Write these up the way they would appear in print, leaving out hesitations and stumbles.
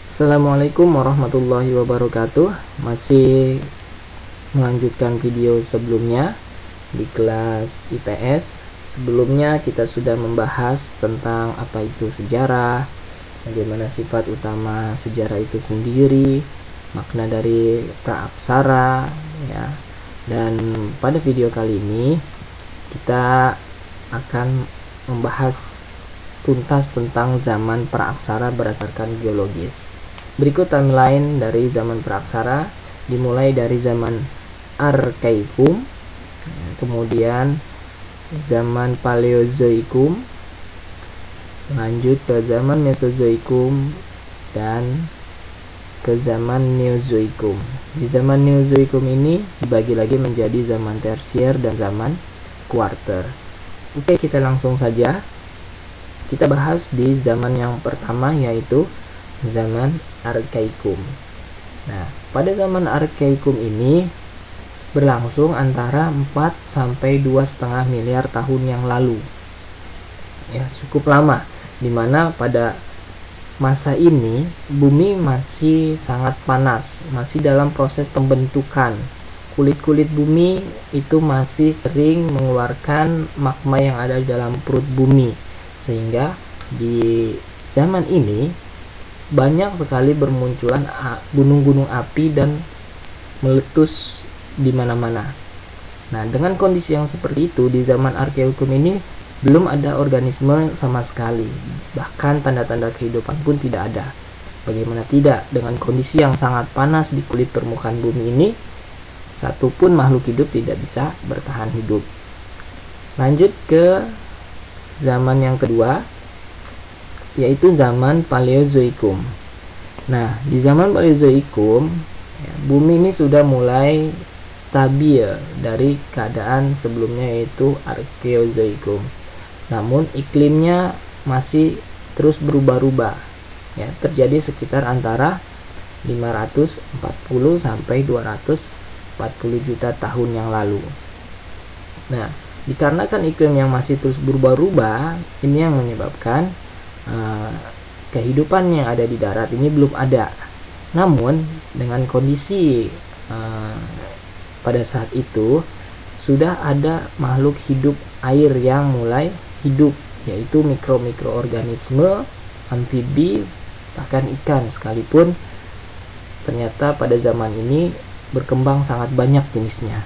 Assalamualaikum warahmatullahi wabarakatuh. Masih melanjutkan video sebelumnya di kelas IPS. Sebelumnya kita sudah membahas tentang apa itu sejarah, bagaimana sifat utama sejarah itu sendiri, makna dari praaksara, ya. Dan pada video kali ini kita akan membahas tuntas tentang zaman praaksara berdasarkan geologis. Berikut timeline dari zaman praaksara, dimulai dari zaman Arkaikum, kemudian zaman Paleozoikum, lanjut ke zaman Mesozoikum, dan ke zaman Neozoikum. Di zaman Neozoikum ini dibagi lagi menjadi zaman tersier dan zaman kuarter. Oke, kita langsung saja. Kita bahas di zaman yang pertama, yaitu zaman Arkaikum. Nah, pada zaman Arkaikum ini berlangsung antara 4 sampai 2,5 miliar tahun yang lalu. Ya, cukup lama, dimana pada masa ini bumi masih sangat panas, masih dalam proses pembentukan. Kulit-kulit bumi itu masih sering mengeluarkan magma yang ada di dalam perut bumi, sehingga di zaman ini banyak sekali bermunculan gunung-gunung api dan meletus di mana-mana. Nah, dengan kondisi yang seperti itu di zaman Arkaikum ini belum ada organisme sama sekali, bahkan tanda-tanda kehidupan pun tidak ada. Bagaimana tidak, dengan kondisi yang sangat panas di kulit permukaan bumi ini, satupun makhluk hidup tidak bisa bertahan hidup. Lanjut ke zaman yang kedua, yaitu zaman Paleozoikum. Nah, di zaman Paleozoikum, bumi ini sudah mulai stabil dari keadaan sebelumnya, yaitu Archeozoikum. Namun iklimnya masih terus berubah-ubah. Ya, terjadi sekitar antara 540 sampai 240 juta tahun yang lalu. Nah, dikarenakan iklim yang masih terus berubah-ubah, ini yang menyebabkan kehidupan yang ada di darat ini belum ada. Namun dengan kondisi pada saat itu sudah ada makhluk hidup air yang mulai hidup, yaitu mikroorganisme, amfibi, bahkan ikan sekalipun ternyata pada zaman ini berkembang sangat banyak jenisnya.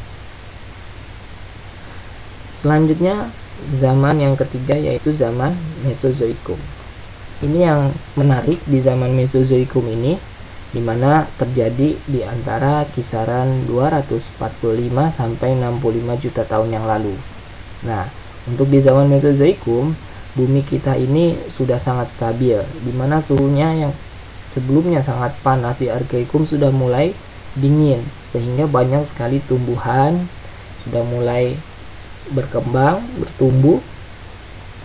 Selanjutnya zaman yang ketiga, yaitu zaman Mesozoikum. Ini yang menarik di zaman Mesozoikum ini, dimana terjadi di antara kisaran 245 sampai 65 juta tahun yang lalu. Nah, untuk di zaman Mesozoikum, bumi kita ini sudah sangat stabil, dimana suhunya yang sebelumnya sangat panas di Arkaikum sudah mulai dingin, sehingga banyak sekali tumbuhan sudah mulai berkembang, bertumbuh,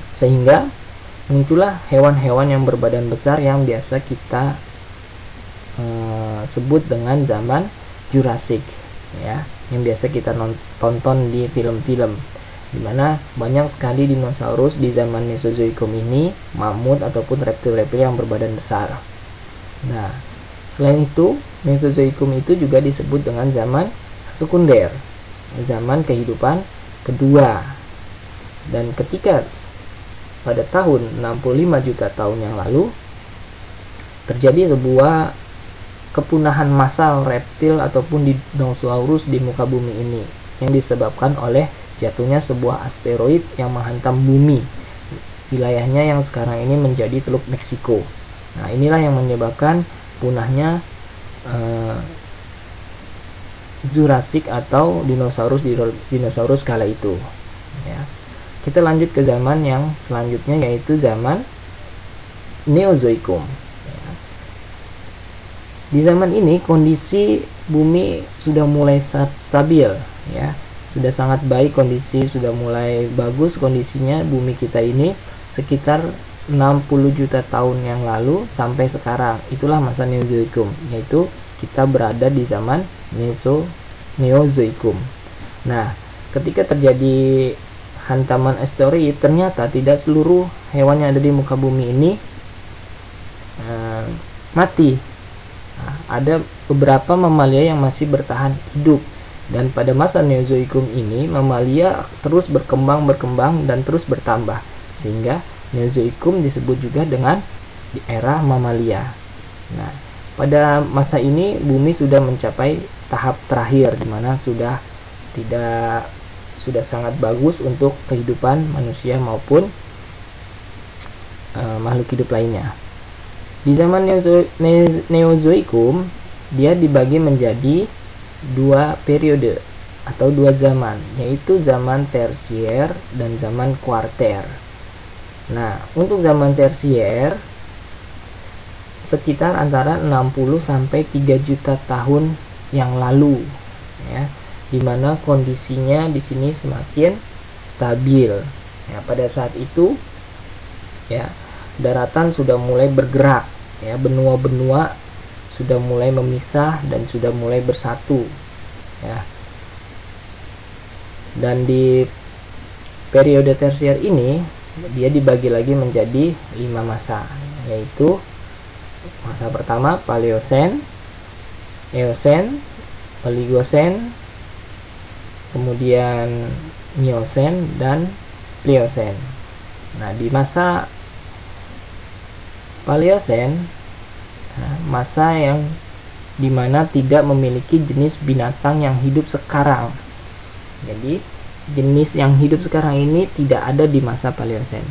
sehingga muncullah hewan-hewan yang berbadan besar yang biasa kita sebut dengan zaman Jurassic, ya, yang biasa kita tonton di film-film, dimana banyak sekali dinosaurus di zaman Mesozoikum ini, mamut ataupun reptil-reptil yang berbadan besar. Nah, selain itu Mesozoikum itu juga disebut dengan zaman sekunder, zaman kehidupan kedua. Dan ketika pada tahun 65 juta tahun yang lalu terjadi sebuah kepunahan massal reptil ataupun dinosaurus di muka bumi ini, yang disebabkan oleh jatuhnya sebuah asteroid yang menghantam bumi. Wilayahnya yang sekarang ini menjadi Teluk Meksiko. Nah, inilah yang menyebabkan punahnya Jurassic atau dinosaurus kala itu, ya. Kita lanjut ke zaman yang selanjutnya, yaitu zaman Neozoikum. Ya. Di zaman ini kondisi bumi sudah mulai stabil, ya. Sudah sangat baik kondisi, sudah mulai bagus kondisinya bumi kita ini sekitar 60 juta tahun yang lalu sampai sekarang. Itulah masa Neozoikum, yaitu kita berada di zaman Neozoikum. Nah, ketika terjadi hantaman asteroid, ternyata tidak seluruh hewan yang ada di muka bumi ini mati. Nah, ada beberapa mamalia yang masih bertahan hidup, dan pada masa Neozoikum ini mamalia terus berkembang dan terus bertambah, sehingga Neozoikum disebut juga dengan di era mamalia. Nah, pada masa ini bumi sudah mencapai tahap terakhir, di mana sudah sangat bagus untuk kehidupan manusia maupun makhluk hidup lainnya. Di zaman Neozoikum, dia dibagi menjadi dua periode atau dua zaman, yaitu zaman tersier dan zaman kuarter. Nah, untuk zaman tersier sekitar antara 60 sampai 3 juta tahun yang lalu, ya, dimana kondisinya di sini semakin stabil. Ya, pada saat itu, ya, daratan sudah mulai bergerak, ya, benua-benua sudah mulai memisah dan sudah mulai bersatu, ya. Dan di periode tersier ini dia dibagi lagi menjadi 5 masa, yaitu masa pertama Paleosen, Eosen, Oligosen, kemudian Miosen dan Pliosen. Nah, di masa Paleosen, masa yang dimana tidak memiliki jenis binatang yang hidup sekarang. Jadi jenis yang hidup sekarang ini tidak ada di masa Paleosen.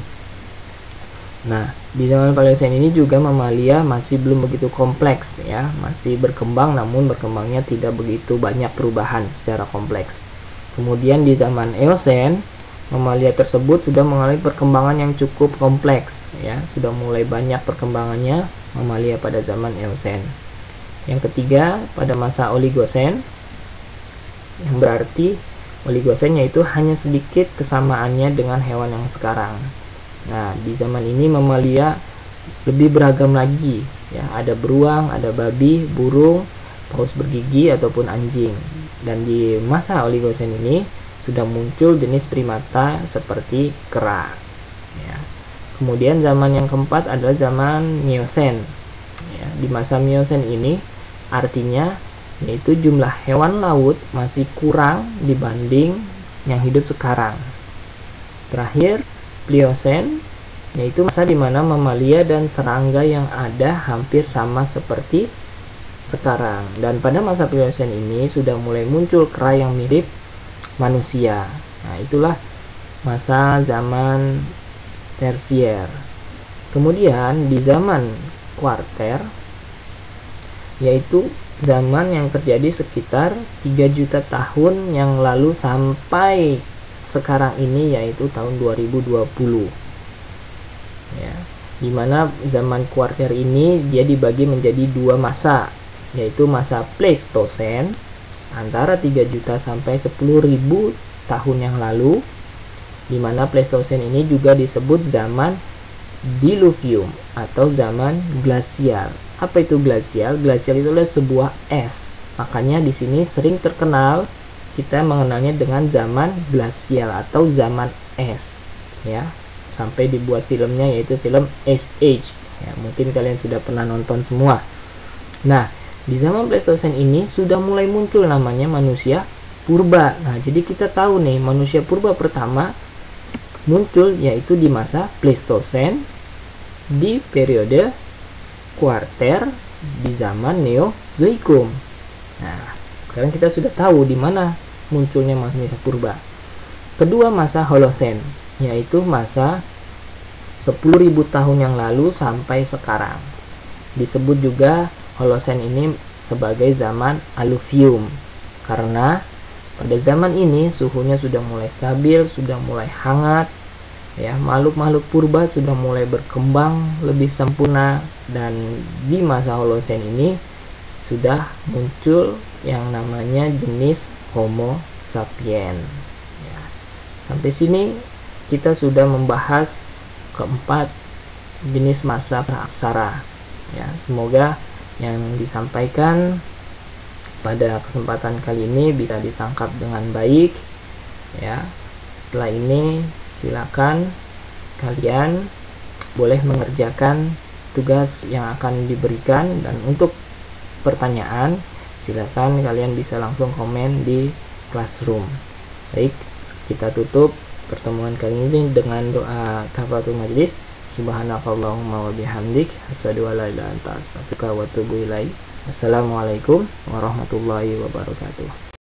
Nah, di zaman Paleosen ini juga mamalia masih belum begitu kompleks, ya, masih berkembang, namun berkembangnya tidak begitu banyak perubahan secara kompleks. Kemudian di zaman Eosen, mamalia tersebut sudah mengalami perkembangan yang cukup kompleks, ya, sudah mulai banyak perkembangannya mamalia pada zaman Eosen. Yang ketiga, pada masa Oligosen, yang berarti Oligosen yaitu hanya sedikit kesamaannya dengan hewan yang sekarang. Nah, di zaman ini mamalia lebih beragam lagi, ya, ada beruang, ada babi, burung, paus bergigi ataupun anjing. Dan di masa Oligosen ini sudah muncul jenis primata seperti kera, ya. Kemudian zaman yang keempat adalah zaman Miosen, ya. Di masa Miosen ini artinya yaitu jumlah hewan laut masih kurang dibanding yang hidup sekarang. Terakhir, Pliosen, yaitu masa di mana mamalia dan serangga yang ada hampir sama seperti sekarang. Dan pada masa Pliosen ini sudah mulai muncul kera yang mirip manusia. Nah, itulah masa zaman tersier. Kemudian di zaman kuarter, yaitu zaman yang terjadi sekitar 3 juta tahun yang lalu sampai sekarang ini, yaitu tahun 2020, ya, dimana zaman kuarter ini dia dibagi menjadi dua masa, yaitu masa Pleistosen antara 3 juta sampai 10.000 tahun yang lalu, dimana Pleistosen ini juga disebut zaman Diluvium atau zaman glasial. Apa itu glasial? Glasial itu adalah sebuah es. Makanya di sini sering terkenal kita mengenalnya dengan zaman glasial atau zaman es, ya. Sampai dibuat filmnya, yaitu film Ice Age. Ya, mungkin kalian sudah pernah nonton semua. Nah, di zaman Pleistosen ini sudah mulai muncul namanya manusia purba. Nah, jadi kita tahu nih, manusia purba pertama muncul yaitu di masa Pleistosen di periode kuarter di zaman Neozoikum. Nah, sekarang kita sudah tahu di mana munculnya manusia purba. Kedua, masa Holosen, yaitu masa 10.000 tahun yang lalu sampai sekarang. Disebut juga Holosen ini sebagai zaman Alluvium, karena pada zaman ini suhunya sudah mulai stabil, sudah mulai hangat, ya, makhluk-makhluk purba sudah mulai berkembang lebih sempurna, dan di masa Holosen ini sudah muncul yang namanya jenis Homo sapien. Ya. Sampai sini kita sudah membahas keempat jenis masa praaksara. Ya, semoga yang disampaikan pada kesempatan kali ini bisa ditangkap dengan baik. Ya, setelah ini silakan kalian boleh mengerjakan tugas yang akan diberikan, dan untuk pertanyaan silakan kalian bisa langsung komen di Classroom. Baik, kita tutup pertemuan kali ini dengan doa kafaratul majlis. Subhanakallahumma wa bihamdik, asyhadu an la ilaha illa anta, astaghfiruka wa atubu ilaik. Assalamualaikum warahmatullahi wabarakatuh.